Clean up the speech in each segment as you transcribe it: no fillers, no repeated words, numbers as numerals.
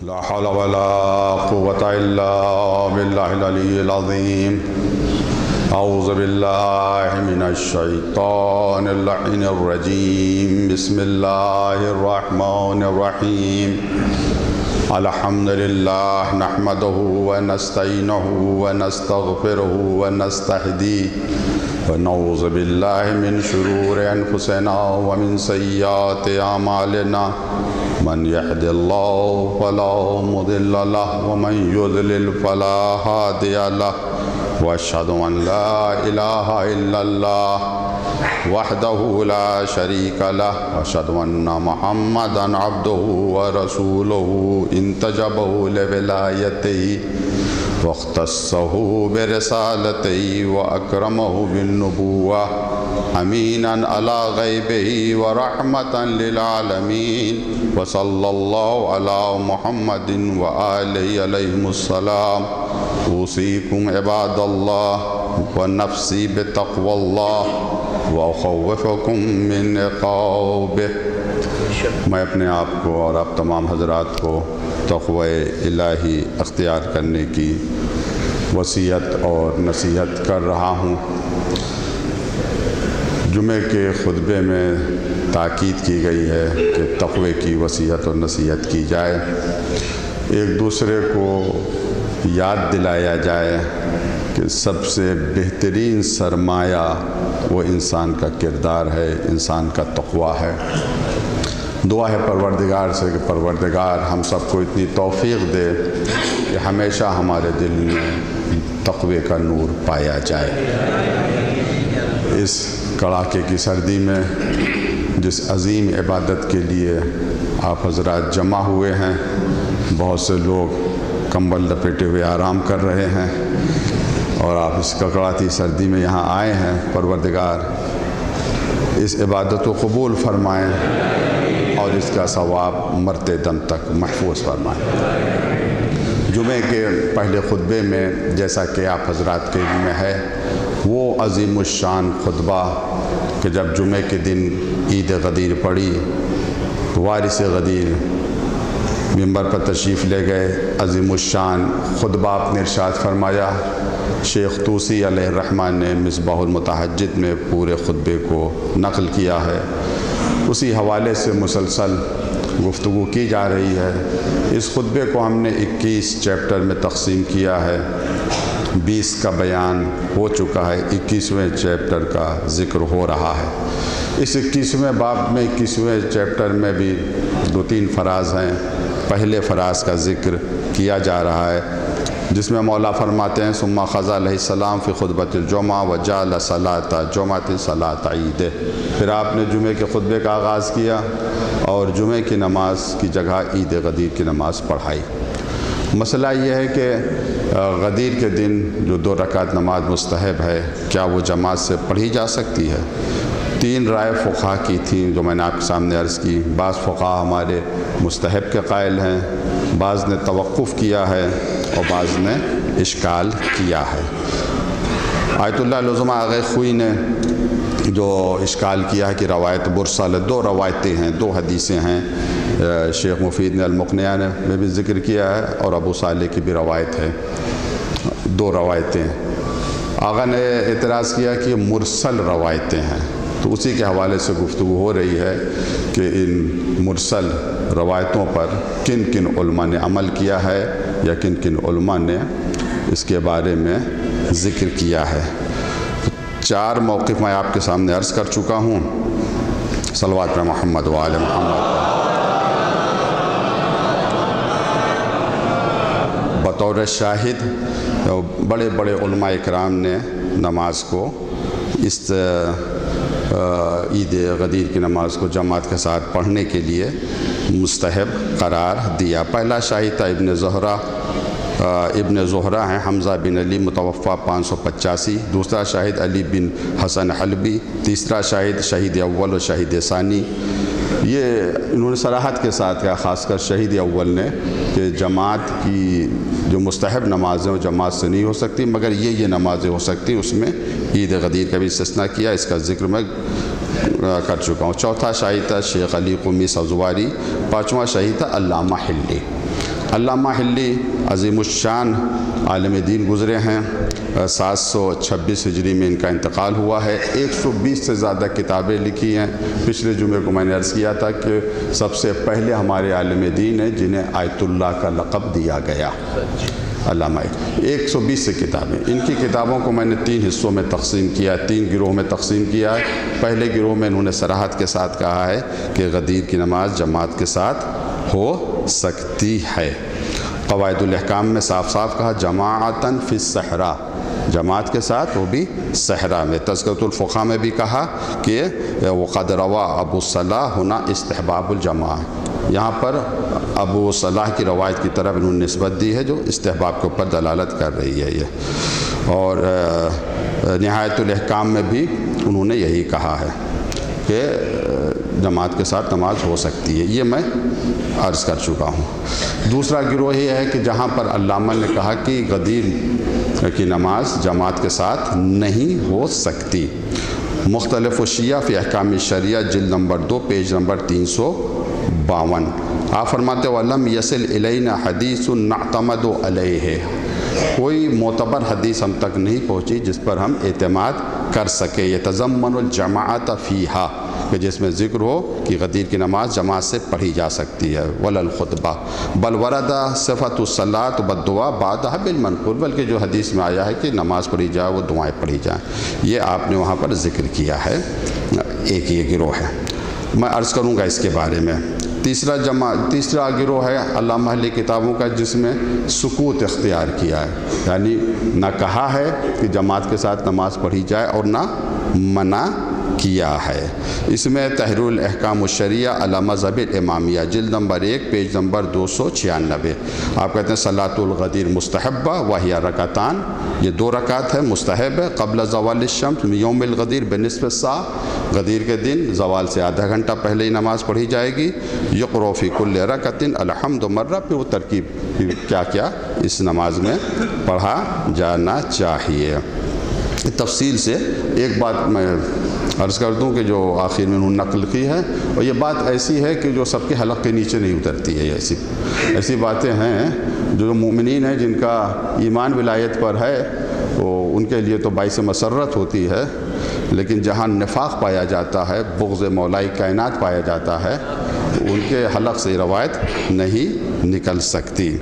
لا حول ولا قوة إلا بالله العلي العظيم. أعوذ بالله من الشيطان اللعين الرجيم. بسم الله الرحمن الرحيم. الحمد لله نحمده ونستعينه ونستغفره ونستهديه ونعوذ بالله من شرور أنفسنا ومن سيئات أعمالنا. من يهد الله فلا مضل له ومن يضلل فلا هادي له. وأشهد أن لا إله إلا الله وحده لا شريك له. وأشهد أن محمدًا عبده ورسوله انتجبه لولايته واختصه برسالته وأكرمه بالنبوة أمينًا على غيبه ورحمة للعالمين. وصلى الله على محمد وآله عليهم السلام. أوصيكم عباد الله ونفسي بتقوى الله وأخوفكم من عقابه. میں اپنے آپ کو اور آپ تمام حضرات کو تقوی الہی اختیار کرنے کی وصیت اور نصیحت کر رہا ہوں۔ جمعے کے خطبے میں تاکید کی گئی ہے کہ تقوی کی وصیت اور نصیحت کی جائے، ایک دوسرے کو یاد دلایا جائے کہ سب سے بہترین سرمایہ وہ انسان کا کردار ہے، انسان کا تقوی ہے۔ دعا ہے پروردگار سے کہ پروردگار ہم سب کو اتنی توفیق دے کہ ہمیشہ ہمارے دل میں تقوی کا نور پایا جائے۔ اس کڑاکے کی سردی میں جس عظیم عبادت کے لیے آپ حضرات جمع ہوئے ہیں، بہت سے لوگ کمبل لپیٹے ہوئے آرام کر رہے ہیں اور آپ اس کڑاکتی سردی میں یہاں آئے ہیں۔ پروردگار اس عبادت کو قبول فرمائیں اور اس کا ثواب مرتے دم تک محفوظ فرمائیں۔ جمعے کے پہلے خطبے میں جیسا کہ آپ حضرات کے علم میں ہے، وہ عظیم الشان خطبہ کہ جب جمعے کے دن عید غدیر پڑی، وارث غدیر ممبر پر تشریف لے گئے، عظیم الشان خطبہ آپ نے ارشاد فرمایا۔ شیخ طوسی علیہ الرحمن نے مصباح المتحجد میں پورے خطبے کو نقل کیا ہے، اسی حوالے سے مسلسل گفتگو کی جا رہی ہے۔ اس خطبے کو ہم نے 21 چیپٹر میں تقسیم کیا ہے، 20 کا بیان ہو چکا ہے، 21ویں چیپٹر کا ذکر ہو رہا ہے۔ اس 21ویں باب میں 21ویں چیپٹر میں بھی 2-3 فراز ہیں۔ پہلے فراز کا ذکر کیا جا رہا ہے جس میں مولا فرماتے ہیں ثم خضع علیہ السلام فی خطبۃ الجمعہ وجعل صلاۃ جمعۃ صلاۃ عید۔ پھر آپ نے جمعے کے خطبے کا آغاز کیا اور جمعے کی نماز کی جگہ عید غدیر کی نماز پڑھائی۔ مسئلہ یہ ہے کہ غدیر کے دن جو 2 رکعت نماز مستحب ہے، کیا وہ جماعت سے پڑھی جا سکتی ہے؟ 3 رائے فقہا کی تھیں جو میں نے آپ کے سامنے عرض کی۔ بعض فقہا ہمارے مستحب کے قائل ہیں، بعض نے توقف کیا ہے اور بعض نے اشکال کیا ہے۔ آیت اللہ العظمیٰ آغا خوئی نے جو اشکال کیا ہے کہ روایت مرسل، 2 روایتیں ہیں، 2 حدیثیں ہیں۔ شیخ مفید نے المقنعہ میں بھی ذکر کیا ہے اور ابو صالح کی بھی روایت ہے، 2 روایتیں۔ آغا نے اعتراض کیا کہ مرسل روایتیں ہیں، تو اسی کے حوالے سے گفتگو ہو رہی ہے کہ ان مرسل روایتوں پر کن کن علماء نے عمل کیا ہے یا کن کن علماء نے اس کے بارے میں ذکر کیا ہے۔ 4 موقف میں آپ کے سامنے عرض کر چکا ہوں۔ صلوات پر محمد و آل محمد۔ بطور شاہد بڑے بڑے علماء اکرام نے نماز کو اس عید غدیر کی نماز کو جماعت کے ساتھ پڑھنے کے لیے مستحب قرار دیا۔ پہلا شاہد تھا ابن زہرہ ہیں، حمزہ بن علی متوفہ 585۔ دوسرا شاہد علی بن حسن حلبی۔ تیسرا شاہد شہید اول و شہید ثانی۔ یہ انہوں نے صراحت کے ساتھ کہا، خاص کر شہید اول نے، کہ جماعت کی جو مستحب نمازیں وہ جماعت سے نہیں ہو سکتی، مگر یہ نمازیں ہو سکتی، اس میں عید غدیر کا بھی استثناء کیا، اس کا ذکر میں کر چکا ہوں۔ چوتھا شہید تھا شیخ علی قمی سزواری، پانچواں شہید تھا علامہ حلی۔ علامہ حلی عظیم الشان عالم دین گزرے ہیں، 726 ہجری میں ان کا انتقال ہوا ہے۔ 120 سے زیادہ کتابیں لکھی ہیں۔ پچھلے جمعے کو میں نے عرض کیا تھا کہ سب سے پہلے ہمارے عالم دین ہیں جنہیں آیت اللہ کا لقب دیا گیا، علامہ 120 سے کتابیں۔ ان کی کتابوں کو میں نے 3 حصوں میں تقسیم کیا، 3 گروہ میں تقسیم کیا ہے۔ پہلے گروہ میں انہوں نے صراحت کے ساتھ کہا ہے کہ غدیر کی نماز جماعت کے ساتھ ہو سکتی ہے۔ قواعد الاحکام میں صاف صاف کہا جماعتاً فی الصحراء، جماعت کے ساتھ وہ بھی صحرا میں۔ تذکرۃ الفقہ میں بھی کہا کہ وقد روا ابو صلاح ہونا استحباب الجماع، یہاں پر ابو صلاح کی روایت کی طرف انہوں نے نسبت دی ہے جو استحباب کے اوپر دلالت کر رہی ہے یہ۔ اور نہایت الاحکام میں بھی انہوں نے یہی کہا ہے کہ جماعت کے ساتھ نماز ہو سکتی ہے، یہ میں عرض کر چکا ہوں۔ دوسرا گروہ یہ ہے کہ جہاں پر علامہ نے کہا کہ غدیر کی نماز جماعت کے ساتھ نہیں ہو سکتی۔ مختلف الشیعہ فی احکام الشریعہ جلد نمبر 2 پیج نمبر 352، آپ فرماتے وَلَمْ يَصِلْ إِلَيْنَا حَدِيثٌ نَعْتَمَدُ عَلَيْهِ، کوئی معتبر حدیث ہم تک نہیں پہنچی جس پر ہم اعتماد کر سکے۔ يَتَضَمَّنُ الْجَمَاعَةَ فِيهَا، کہ جس میں ذکر ہو کہ غدیر کی نماز جماعت سے پڑھی جا سکتی ہے۔ ولا الخطبہ بل ورد صفت الصلاۃ والدعاء بعدها بالمنقول، بلکہ جو حدیث میں آیا ہے کہ نماز پڑھی جائے وہ دعائیں پڑھی جائیں، یہ آپ نے وہاں پر ذکر کیا ہے۔ ایک یہ گروہ ہے، میں عرض کروں گا اس کے بارے میں۔ تیسرا گروہ ہے علامہ حلی کتابوں کا جس میں سکوت اختیار کیا ہے، یعنی نہ کہا ہے کہ جماعت کے ساتھ نماز پڑھی جائے اور نہ منع کیا ہے۔ اس میں تحریر الاحکام الشریعہ علی مذہب الامامیہ جلد نمبر 1 پیج نمبر 296، آپ کہتے ہیں صلاۃ الغدیر مستحبہ وہی رکعتان، یہ 2 رکعت ہے، مستحب ہے، قبل زوال الشمس یوم الغدیر بنصف الساعہ، غدیر کے دن زوال سے آدھا گھنٹہ پہلے ہی نماز پڑھی جائے گی۔ یقرأ فی کل رکعۃ الحمد مرہ، پھر وہ ترکیب کیا کیا اس نماز میں پڑھا جانا چاہیے۔ تفصیل سے ایک بات میں عرض کر دوں کہ جو آخر میں انہوں نے نقل کی ہے، اور یہ بات ایسی ہے کہ جو سب کے حلق کے نیچے نہیں اترتی ہے، ایسی باتیں ہیں جو مومنین ہیں جن کا ایمان ولایت پر ہے وہ ان کے لیے تو باعث مسرت ہوتی ہے، لیکن جہاں نفاق پایا جاتا ہے، بغض مولائی کائنات پایا جاتا ہے، ان کے حلق سے روایت نہیں نکل سکتی۔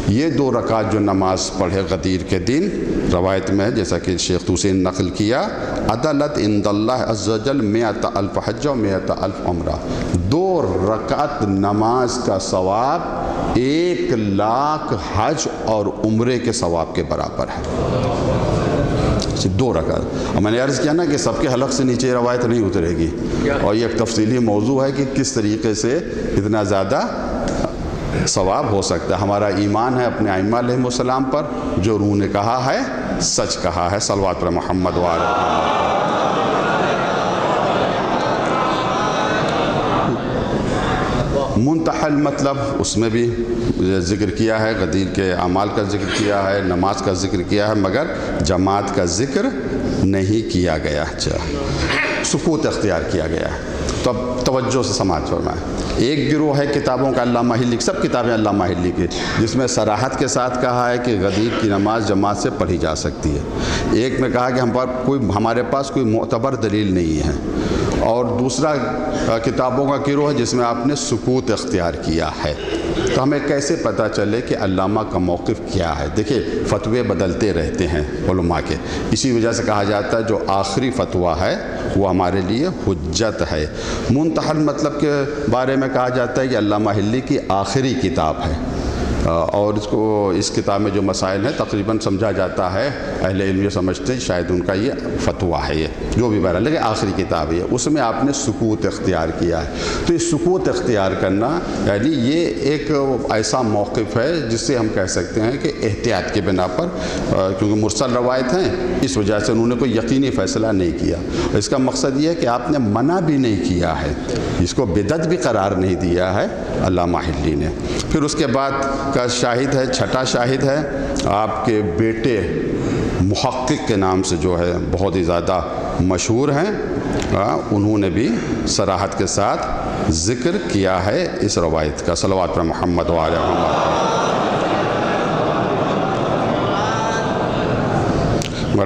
یہ 2 رکعت جو نماز پڑھے غدیر کے دن، روایت میں جیسا کہ شیخ توسی نے نقل کیا، عدلت عند اللہ عز وجل 100,000 حج و 100,000 عمرہ، 2 رکعت نماز کا ثواب 1,00,000 حج اور عمرے کے ثواب کے برابر ہے۔ 2 رکعت، اور میں نے عرض کیا نا کہ سب کے حلق سے نیچے روایت نہیں اترے گی، اور یہ ایک تفصیلی موضوع ہے کہ کس طریقے سے اتنا زیادہ ثواب ہو سکتا ہے۔ ہمارا ایمان ہے اپنے ائمہ علیہ السلام پر، جو انہوں نے کہا ہے سچ کہا ہے، صلوات پر محمد وعلی منتحل مطلب اس میں بھی ذکر کیا ہے، غدیر کے اعمال کا ذکر کیا ہے، نماز کا ذکر کیا ہے، مگر جماعت کا ذکر نہیں کیا گیا، سکوت اختیار کیا گیا ہے۔ تو اب توجہ سے سماعت فرمائیں۔ ایک گروہ ہے کتابوں کا علامہ حلی، سب کتابیں علامہ حلی کی، جس میں صراحت کے ساتھ کہا ہے کہ غدیر کی نماز جماعت سے پڑھی جا سکتی ہے۔ ایک میں کہا کہ ہمارے پاس کوئی معتبر دلیل نہیں ہے، اور دوسرا کتابوں کا گروہ ہے جس میں آپ نے سکوت اختیار کیا ہے۔ تو ہمیں کیسے پتہ چلے کہ علامہ کا موقف کیا ہے؟ دیکھیں فتوے بدلتے رہتے ہیں علماء کے، اسی وجہ سے کہا جاتا ہے جو آخری فتویٰ ہے وہ ہمارے لیے حجت ہے۔ منتحل مطلب کے بارے میں کہا جاتا ہے کہ علامہ حلی کی آخری کتاب ہے، اور اس کتاب میں جو مسائل ہیں تقریباً سمجھا جاتا ہے، اہل علم یہ سمجھتے ہیں شاید ان کا یہ فتویٰ ہے، یہ جو بھی بہرحال، لیکن آخری کتاب ہے، اس میں آپ نے سکوت اختیار کیا ہے۔ تو یہ سکوت اختیار کرنا یعنی یہ ایک ایسا موقف ہے جس سے ہم کہہ سکتے ہیں کہ احتیاط کی بنا پر، کیونکہ مرسل روایت ہیں اس وجہ سے انہوں نے کوئی یقینی فیصلہ نہیں کیا۔ اس کا مقصد یہ ہے کہ آپ نے منع بھی نہیں کیا ہے، اس کو بدعت بھی قرار نہیں دیا ہے علامہ حلی نے۔ پھر اس کے بعد کا شاہد ہے، چھٹا شاہد ہے آپ کے بیٹے محقق کے نام سے جو ہے بہت ہی زیادہ مشہور ہیں، انہوں نے بھی صراحت کے ساتھ ذکر کیا ہے اس روایت کا، صلوات پر محمد وعلی محمد۔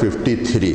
53।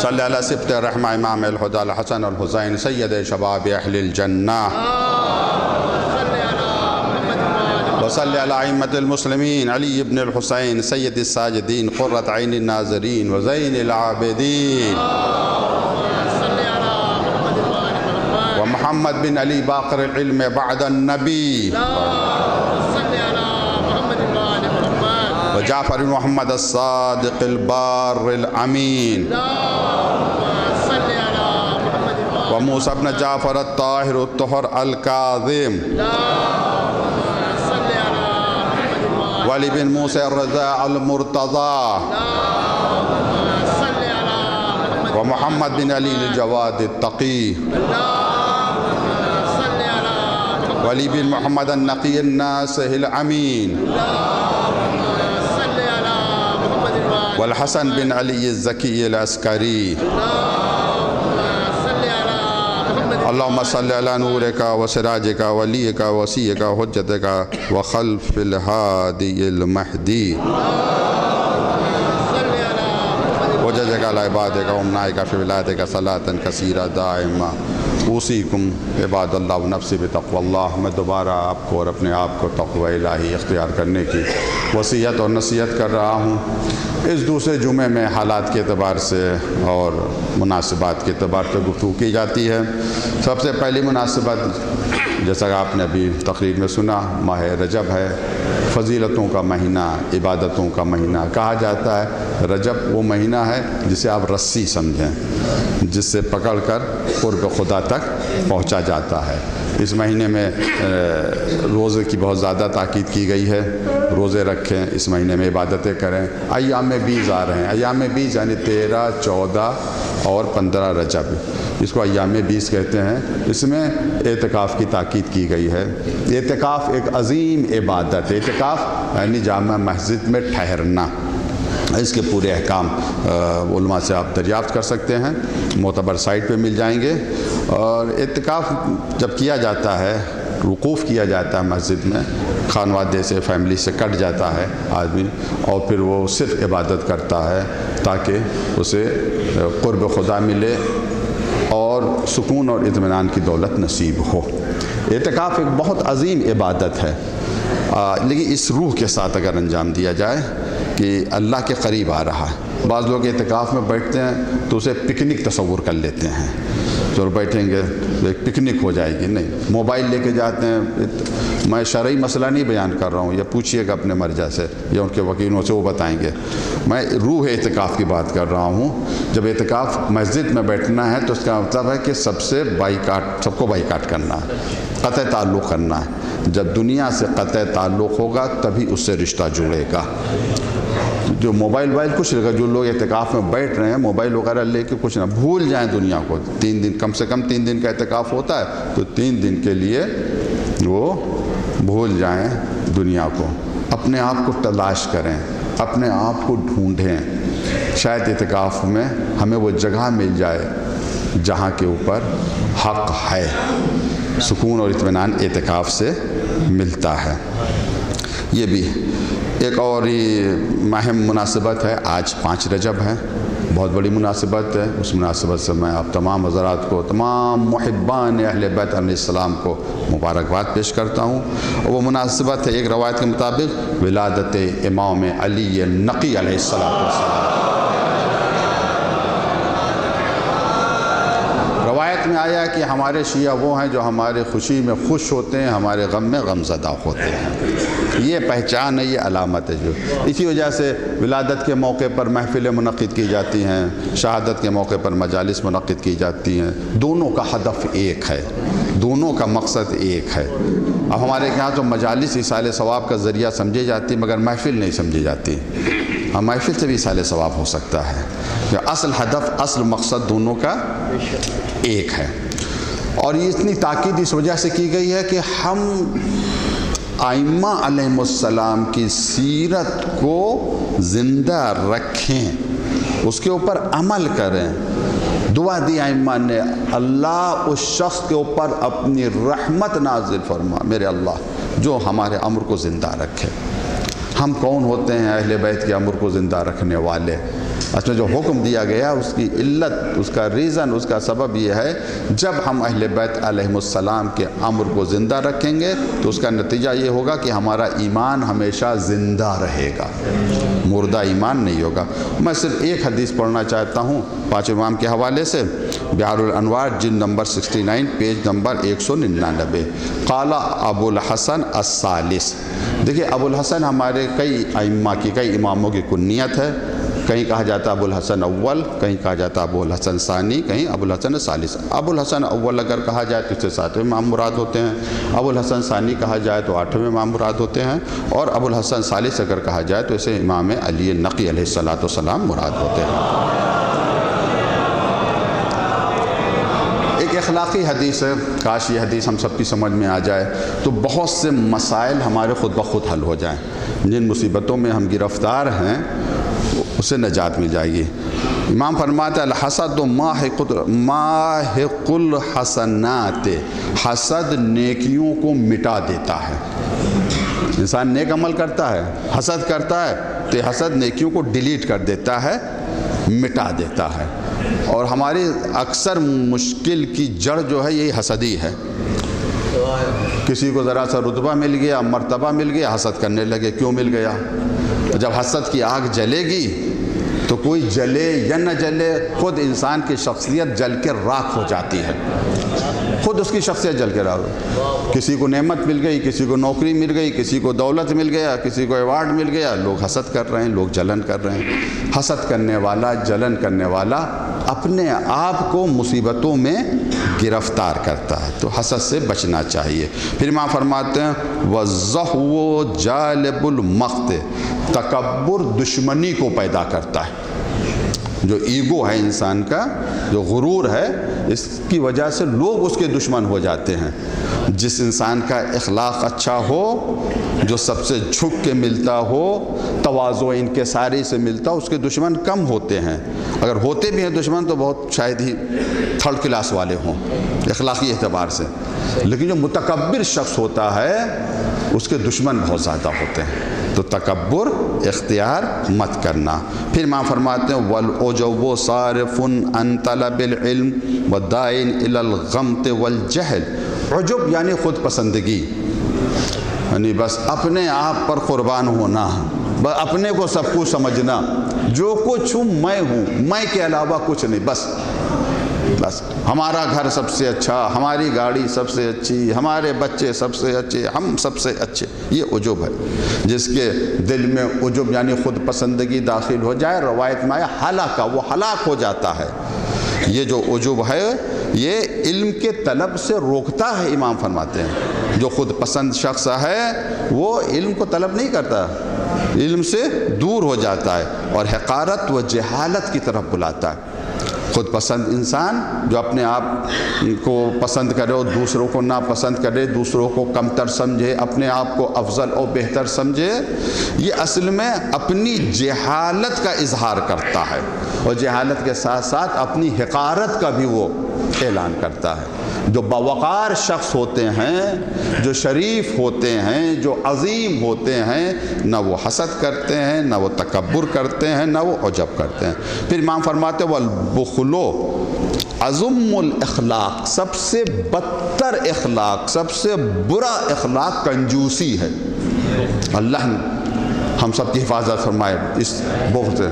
صلی علی سبط الرحمہ امام الہدی الحسن الحسین سید شباب اہل الجنہ وصلی علی ائمۃ المسلمین علی ابن الحسین سید الساجدین قرۃ عین الناظرین وزین العابدین ومحمد بن علی باقر العلم بعد النبی وجعفر محمد الصادق البار الامین وموسى بن جعفر الطاهر الطهر الكاظم وعلي بن موسى الرضاع المرتضى ومحمد بن علي الجواد التقي وعلي بن محمد النقي الناصح الأمين والحسن بن علي الزكي العسكري اللهم صل على نورك وسراجك وليك وسيك وحجتك وخلف الهادي المهدي وجزاك على عبادك ومنائك في ولادك صلاة كثيرة دائمة اوصیکم عباد اللہ و نفسی بتقوی اللہ. میں دوبارہ آپ کو اور اپنے آپ کو تقوی الہی اختیار کرنے کی وصیت اور نصیحت کر رہا ہوں. اس دوسرے جمعے میں حالات کے اعتبار سے اور مناسبات کے اعتبار سے گفتگو کی جاتی ہے. سب سے پہلی مناسبت جیسا کہ آپ نے ابھی تقریر میں سنا ماہ رجب ہے. فضیلتوں کا مہینہ، عبادتوں کا مہینہ کہا جاتا ہے. رجب وہ مہینہ ہے جسے آپ رسی سمجھیں، جس سے پکڑ کر قرب خدا تک پہنچا جاتا ہے. اس مہینے میں روزے کی بہت زیادہ تاکید کی گئی ہے. روزے رکھیں، اس مہینے میں عبادتیں کریں. ایام بیز آ رہے ہیں. ایام بیز یعنی 13، 14 اور 15 رجب، اس کو ایام بیز کہتے ہیں. اس میں اعتکاف کی تاکید کی گئی ہے. اعتکاف ایک عظیم عبادت ہے. اعتکاف یعنی جامع مسجد میں ٹھہرنا. اس کے پورے احکام علماء سے آپ دریافت کر سکتے ہیں، معتبر سائٹ پہ مل جائیں گے. اور اعتکاف جب کیا جاتا ہے، وقوف کیا جاتا ہے مسجد میں، خانوادے سے، فیملی سے کٹ جاتا ہے آدمی، اور پھر وہ صرف عبادت کرتا ہے تاکہ اسے قرب خدا ملے اور سکون اور اطمینان کی دولت نصیب ہو. اعتکاف ایک بہت عظیم عبادت ہے، لیکن اس روح کے ساتھ اگر انجام دیا جائے کہ اللہ کے قریب آ رہا ہے. بعض لوگ اعتکاف میں بیٹھتے ہیں تو اسے پکنک تصور کر لیتے ہیں. تو بیٹھیں گے ایک پکنک ہو جائے گی. نہیں، موبائل لے کے جاتے ہیں. میں شرعی مسئلہ نہیں بیان کر رہا ہوں، یا پوچھئے گا اپنے مرجع سے یا ان کے وکیلوں سے، وہ بتائیں گے. میں روح اعتکاف کی بات کر رہا ہوں. جب اعتکاف مسجد میں بیٹھنا ہے تو اس کا مطلب ہے کہ سب کو بائیکاٹ کرنا ہے، قطع تعلق کرنا ہے. جب دنیا سے قطع تعلق ہوگا تبھی اس سے رشتہ جڑے گا. جو موبائل کچھ لے گا، جو لوگ اعتکاف میں بیٹھ رہے ہیں موبائل وغیرہ لے کے کچھ نہ بھول جائیں دنیا کو. 3 دن، کم سے کم 3 دن کا اعتکاف ہوتا ہے، تو 3 دن کے لیے وہ بھول جائیں دنیا کو. اپنے آپ کو تلاش کریں، اپنے آپ کو ڈھونڈیں. شاید اعتکاف میں ہمیں وہ جگہ مل جائے جہاں کے اوپر حق ہے. سکون اور اطمینان اعتکاف سے ملتا ہے. یہ بھی ایک اور ہی مہم مناسبت ہے. آج 5 رجب ہے، بہت بڑی مناسبت ہے. اس مناسبت سے میں آپ تمام حضرات کو، تمام محبان اہل بیت علیہ السلام کو مبارکباد پیش کرتا ہوں. اور وہ مناسبت ہے ایک روایت کے مطابق ولادت امام علی نقی علیہ السلام. روایت میں آیا کہ ہمارے شیعہ وہ ہیں جو ہمارے خوشی میں خوش ہوتے ہیں، ہمارے غم میں غم زدہ ہوتے ہیں. یہ پہچان ہے، یہ علامت ہے. جو اسی وجہ سے ولادت کے موقع پر محفلیں منعقد کی جاتی ہیں، شہادت کے موقع پر مجالس منعقد کی جاتی ہیں. دونوں کا ہدف ایک ہے، دونوں کا مقصد ایک ہے. اب ہمارے یہاں تو مجالس ایصال ثواب کا ذریعہ سمجھی جاتی مگر محفل نہیں سمجھی جاتی. محفل سے بھی ایصال ثواب ہو سکتا ہے. اصل ہدف، اصل مقصد دونوں کا ایک ہے. اور یہ اتنی تاکید اس وجہ سے کی گئی ہے کہ ہم ائمہ علیہ السلام کی سیرت کو زندہ رکھیں، اس کے اوپر عمل کریں. دعا دی ائمہ نے، اللہ اس شخص کے اوپر اپنی رحمت نازل فرما، میرے اللہ، جو ہمارے امر کو زندہ رکھے. ہم کون ہوتے ہیں اہل بیت کے امر کو زندہ رکھنے والے؟ اصل جو حکم دیا گیا اس کی علت، اس کا ریزن، اس کا سبب یہ ہے جب ہم اہل بیت علیہم السلام کے امر کو زندہ رکھیں گے تو اس کا نتیجہ یہ ہوگا کہ ہمارا ایمان ہمیشہ زندہ رہے گا، مردہ ایمان نہیں ہوگا۔ میں صرف ایک حدیث پڑھنا چاہتا ہوں 5 امام کے حوالے سے، بحار الانوار جلد نمبر 69 پیج نمبر 199۔ قال ابو الحسن الثالث۔ دیکھیے ابو الحسن ہمارے کئی ائمہ کی، کئی اماموں کی کنیت ہے، کہیں کہا جاتا ابو الحسن اول، کہیں کہا جاتا ابو الحسن ثانی، کہیں ابو الحسن ثالث۔ ابو الحسن اول اگر کہا جائے تو اس سے 7ویں امام مراد ہوتے ہیں، ابو الحسن ثانی کہا جائے تو 8ویں امام مراد ہوتے ہیں، اور ابو الحسن ثالث اگر کہا جائے تو اسے امام علی نقی علیہ السلام مراد ہوتے ہیں۔ ایک اخلاقی حدیث ہے، کاش یہ حدیث ہم سب کی سمجھ میں آ جائے تو بہت سے مسائل ہمارے خود بخود حل ہو جائیں، جن مصیبتوں میں ہم گرفتار ہیں اسے نجات مل جائے گی۔ امام فرماتا ہے الحسد ماحق الحسنات، حسد نیکیوں کو مٹا دیتا ہے۔ انسان نیک عمل کرتا ہے، حسد کرتا ہے تو حسد نیکیوں کو ڈیلیٹ کر دیتا ہے، مٹا دیتا ہے۔ اور ہماری اکثر مشکل کی جڑ جو ہے یہی حسدی ہے۔ کسی کو ذرا سا رتبہ مل گیا، مرتبہ مل گیا، حسد کرنے لگے، کیوں مل گیا؟ جب حسد کی آگ جلے گی تو کوئی جلے یا نہ جلے خود انسان کی شخصیت جل کے راکھ ہو جاتی ہے، خود اس کی شخصیت جل کے راکھ۔ کسی کو نعمت مل گئی، کسی کو نوکری مل گئی، کسی کو دولت مل گیا، کسی کو ایوارڈ مل گیا، لوگ حسد کر رہے ہیں، لوگ جلن کر رہے ہیں۔ حسد کرنے والا، جلن کرنے والا اپنے آپ کو مصیبتوں میں گرفتار کرتا ہے، تو حسد سے بچنا چاہیے۔ پھر امام فرماتے ہیں وَالزَّهْوُ جَالِبُ الْمَقْتِ، تکبر دشمنی کو پیدا کرتا ہے۔ جو ایگو ہے انسان کا، جو غرور ہے، اس کی وجہ سے لوگ اس کے دشمن ہو جاتے ہیں۔ جس انسان کا اخلاق اچھا ہو، جو سب سے جھک کے ملتا ہو، تواضع انکساری سے ملتا ہو، اس کے دشمن کم ہوتے ہیں۔ اگر ہوتے بھی ہیں دشمن تو بہت شاید ہی تھرڈ کلاس والے ہوں اخلاقی اعتبار سے، لیکن جو متکبر شخص ہوتا ہے اس کے دشمن بہت زیادہ ہوتے ہیں۔ تو تکبر اختیار مت کرنا۔ پھر امام فرماتے ہیں وَالْعُجْبُ صَارِفٌ عَنْ طَلَبِ الْعِلْمِ وَدَاعٍ إِلَى الْغَمْطِ وَالْجَهْلِ۔ عجب یعنی خود پسندگی، یعنی بس اپنے آپ پر قربان ہونا، بس اپنے کو سب کچھ سمجھنا، جو کچھ ہوں میں کے علاوہ کچھ نہیں، بس ہمارا گھر سب سے اچھا، ہماری گاڑی سب سے اچھی، ہمارے بچے سب سے اچھے، ہم سب سے اچھے۔ یہ عجب ہے۔ جس کے دل میں عجب یعنی خود پسندگی داخل ہو جائے، روایت میں ہلاکا، وہ ہلاک ہو جاتا ہے۔ یہ جو عجب ہے یہ علم کے طلب سے روکتا ہے۔ امام فرماتے ہیں جو خود پسند شخص ہے وہ علم کو طلب نہیں کرتا، علم سے دور ہو جاتا ہے اور حقارت و جہالت کی طرف بلاتا ہے۔ خود پسند انسان جو اپنے آپ کو پسند کرے اور دوسروں کو ناپسند کرے، دوسروں کو کمتر سمجھے، اپنے آپ کو افضل اور بہتر سمجھے، یہ اصل میں اپنی جہالت کا اظہار کرتا ہے، اور جہالت کے ساتھ ساتھ اپنی حقارت کا بھی وہ اعلان کرتا ہے۔ جو باوقار شخص ہوتے ہیں، جو شریف ہوتے ہیں، جو عظیم ہوتے ہیں، نہ وہ حسد کرتے ہیں، نہ وہ تکبر کرتے ہیں، نہ وہ عجب کرتے ہیں۔ پھر امام فرماتے ہیں والبخل عظم الاخلاق، سب سے بدتر اخلاق، سب سے برا اخلاق کنجوسی ہے۔ اللہ ہم سب کی حفاظت فرمائے اس بخل سے۔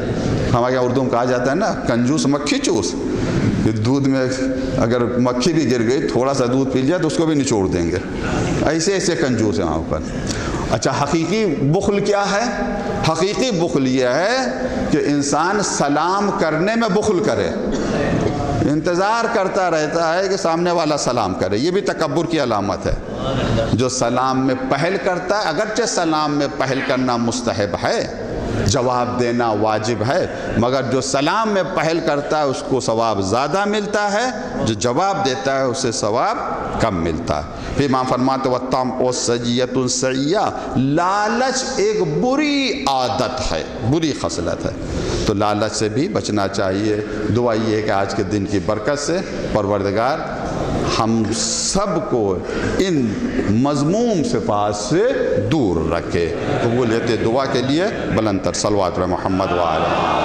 ہمارے یہاں اردو میں کہا جاتا ہے نا کنجوس مکھی چوس، دودھ میں اگر مکھی بھی گر گئی تھوڑا سا دودھ پی جائے تو اس کو بھی نچوڑ دیں گے، ایسے ایسے کنجوس ہیں وہاں پر۔ اچھا حقیقی بخل کیا ہے؟ حقیقی بخل یہ ہے کہ انسان سلام کرنے میں بخل کرے، انتظار کرتا رہتا ہے کہ سامنے والا سلام کرے، یہ بھی تکبر کی علامت ہے۔ جو سلام میں پہل کرتا ہے، اگرچہ سلام میں پہل کرنا مستحب ہے، جواب دینا واجب ہے، مگر جو سلام میں پہل کرتا ہے اس کو ثواب زیادہ ملتا ہے، جو جواب دیتا ہے اسے ثواب کم ملتا ہے۔ پھر امام فرماتے وَالطَّمْعُ سَجِّيَةٌ سَیِّئَةٌ، لالچ ایک بری عادت ہے، بری خصلت ہے، تو لالچ سے بھی بچنا چاہیے۔ دعا یہ ہے کہ آج کے دن کی برکت سے پروردگار ہم سب کو ان مذموم صفات سے دور رکھے۔ قبولیت دعا کے لیے بلند تر صلوات محمد وعلیہ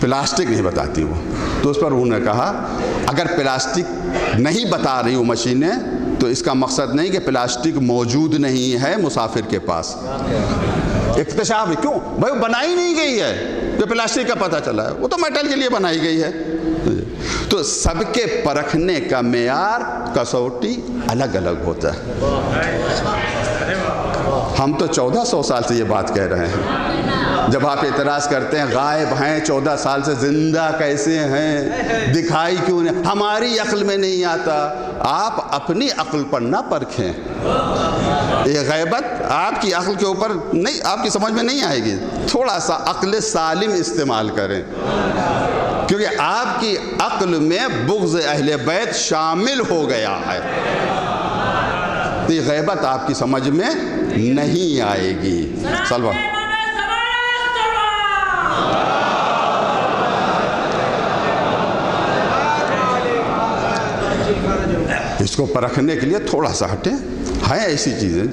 پلاسٹک نہیں بتاتی وہ. تو اس پر انہوں نے کہا اگر پلاسٹک نہیں بتا رہی وہ مشینیں تو اس کا مقصد نہیں کہ پلاسٹک موجود نہیں ہے مسافر کے پاس. اکتشاف کیوں بھائی وہ بنائی نہیں گئی ہے جو پلاسٹک کا پتہ چلا ہے, وہ تو میٹل کے لیے بنائی گئی ہے. تو سب کے پرکھنے کا معیار کسوٹی الگ الگ ہوتا ہے. ہم تو 1400 سال سے یہ بات کہہ رہے ہیں. جب آپ اعتراض کرتے ہیں غائب ہیں 14 سال سے, زندہ کیسے ہیں, دکھائی کیوں نہیں, ہماری عقل میں نہیں آتا. آپ اپنی عقل پر نہ پرکھیں. یہ غیبت آپ کی عقل کے اوپر نہیں, آپ کی سمجھ میں نہیں آئے گی. تھوڑا سا عقل سالم استعمال کریں, کیونکہ آپ کی عقل میں بغض اہل بیت شامل ہو گیا ہے. تو یہ غیبت آپ کی سمجھ میں نہیں آئے گی. سلوہ اس کو پرکھنے کے لیے تھوڑا سا ہٹیں. ہیں ایسی چیزیں,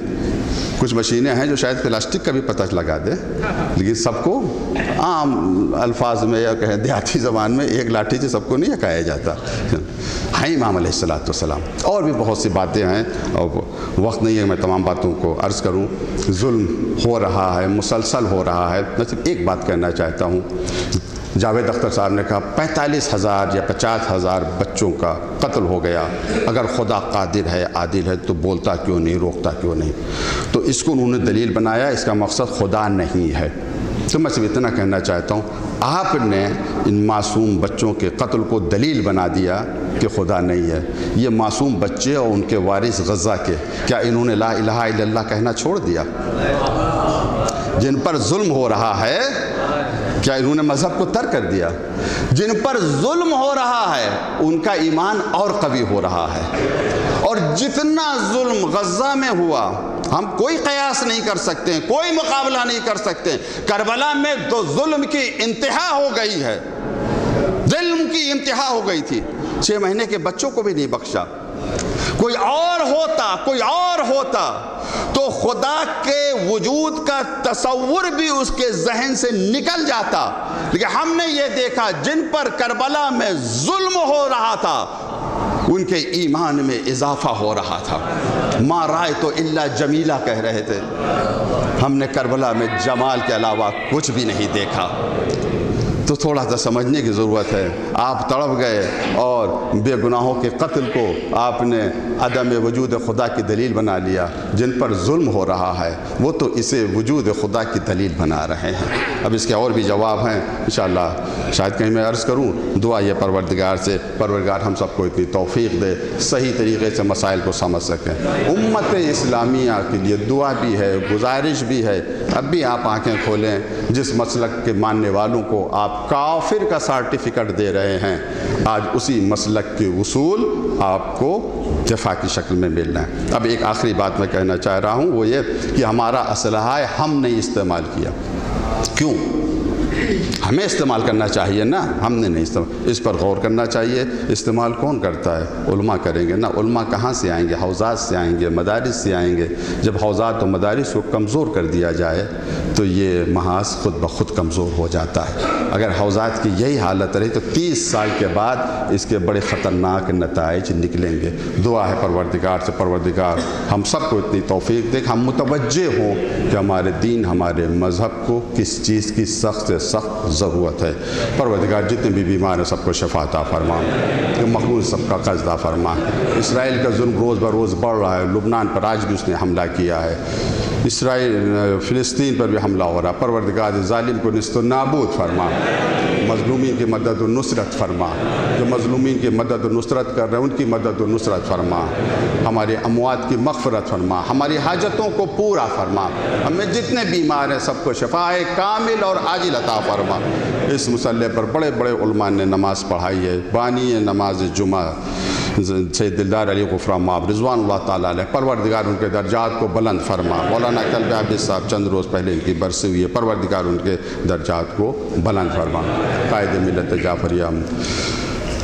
کچھ مشینیں ہیں جو شاید پلاسٹک کا بھی پتہ لگا دیں, لیکن سب کو عام الفاظ میں یا کہیں دیہاتی زبان میں ایک لاٹھی سے سب کو نہیں کہا جاتا. ہیں امام علیہ السلام. اور بھی بہت سی باتیں ہیں اور وقت نہیں ہے میں تمام باتوں کو عرض کروں. ظلم ہو رہا ہے, مسلسل ہو رہا ہے. میں صرف ایک بات کہنا چاہتا ہوں. جاوید اختر صاحب نے کہا 45,000 یا 50,000 بچوں کا قتل ہو گیا. اگر خدا قادر ہے, عادل ہے تو بولتا کیوں نہیں, روکتا کیوں نہیں. تو اس کو انہوں نے دلیل بنایا, اس کا مقصد خدا نہیں ہے. تو میں صرف اتنا کہنا چاہتا ہوں, آپ نے ان معصوم بچوں کے قتل کو دلیل بنا دیا کہ خدا نہیں ہے. یہ معصوم بچے اور ان کے وارث غزہ کے, کیا انہوں نے لا الہ الا اللہ کہنا چھوڑ دیا؟ جن پر ظلم ہو رہا ہے کیا انہوں نے مذہب کو ترک کر دیا؟ جن پر ظلم ہو رہا ہے ان کا ایمان اور قوی ہو رہا ہے. اور جتنا ظلم غزہ میں ہوا ہم کوئی قیاس نہیں کر سکتے, کوئی مقابلہ نہیں کر سکتے. کربلا میں تو ظلم کی انتہا ہو گئی ہے, ظلم کی انتہا ہو گئی تھی. 6 مہینے کے بچوں کو بھی نہیں بخشا. کوئی اور ہوتا تو خدا کے وجود کا تصور بھی اس کے ذہن سے نکل جاتا. لیکن ہم نے یہ دیکھا جن پر کربلا میں ظلم ہو رہا تھا ان کے ایمان میں اضافہ ہو رہا تھا. ما رأیت الا جمیلہ کہہ رہے تھے. ہم نے کربلا میں جمال کے علاوہ کچھ بھی نہیں دیکھا. تو تھوڑا سا سمجھنے کی ضرورت ہے. آپ تڑپ گئے اور بے گناہوں کے قتل کو آپ نے عدم وجود خدا کی دلیل بنا لیا. جن پر ظلم ہو رہا ہے وہ تو اسے وجود خدا کی دلیل بنا رہے ہیں. اب اس کے اور بھی جواب ہیں انشاءاللہ, شاید کہیں میں عرض کروں. دعا یہ پروردگار سے, پروردگار ہم سب کو اتنی توفیق دے صحیح طریقے سے مسائل کو سمجھ سکیں. امت اسلامیہ کے لیے دعا بھی ہے, گزارش بھی ہے. اب بھی آپ آنکھیں کھولیں, جس مسلک کے ماننے والوں کو آپ کافر کا سرٹیفکیٹ دے رہے ہیں, آج اسی مسلک کے اصول آپ کو دفاع کی شکل میں مل رہے ہیں. اب ایک آخری بات میں کہنا چاہ رہا ہوں, وہ یہ کہ ہمارا اسلحہ ہم نہیں استعمال کیا. کیوں؟ ہمیں استعمال کرنا چاہیے نا, ہم نے نہیں استعمال. اس پر غور کرنا چاہیے. استعمال کون کرتا ہے؟ علماء کریں گے نا. علماء کہاں سے آئیں گے؟ حوزات سے آئیں گے, مدارس سے آئیں گے. جب حوزات و مدارس کو کمزور کر دیا جائے تو یہ محاذ خود بخود کمزور ہو جاتا ہے. اگر حوزات کی یہی حالت رہی تو 30 سال کے بعد اس کے بڑے خطرناک نتائج نکلیں گے. دعا ہے پروردگار سے, پروردگار ہم سب کو اتنی توفیق دے کہ ہم متوجہ ہوں کہ ہمارے دین, ہمارے مذہب کو کس چیز کی سخت سے سخت ضرورت ہے. پروردگار جتنے بھی بیمار ہیں سب کو شفا عطا فرما, مقبول سب کا قرض عطا فرما. اسرائیل کا ظلم روز بروز بڑھ رہا ہے. لبنان پر آج بھی اس نے حملہ کیا ہے. اسرائیل فلسطین پر بھی حملہ ہو رہا. پروردگار ظالم کو نیست و نابود فرما, مظلومین کی مدد و نصرت فرما. جو مظلومین کی مدد و نصرت کر رہے ہیں ان کی مدد و نصرت فرما. ہمارے اموات کی مغفرت فرما, ہماری حاجتوں کو پورا فرما. ہمیں جتنے بیمار ہیں سب کو شفاء کامل اور عاجل عطا فرما. اس مسئلے پر بڑے بڑے علماء نے نماز پڑھائی ہے. بانی نماز جمعہ سید دلدار علی غفران مآب رضوان اللہ تعالیٰ علیہ, پروردگار ان کے درجات کو بلند فرما. مولانا کلب عابد صاحب چند روز پہلے ان کی برسی ہوئی ہے, پروردگار ان کے درجات کو بلند فرما. قائد ملت جعفریہ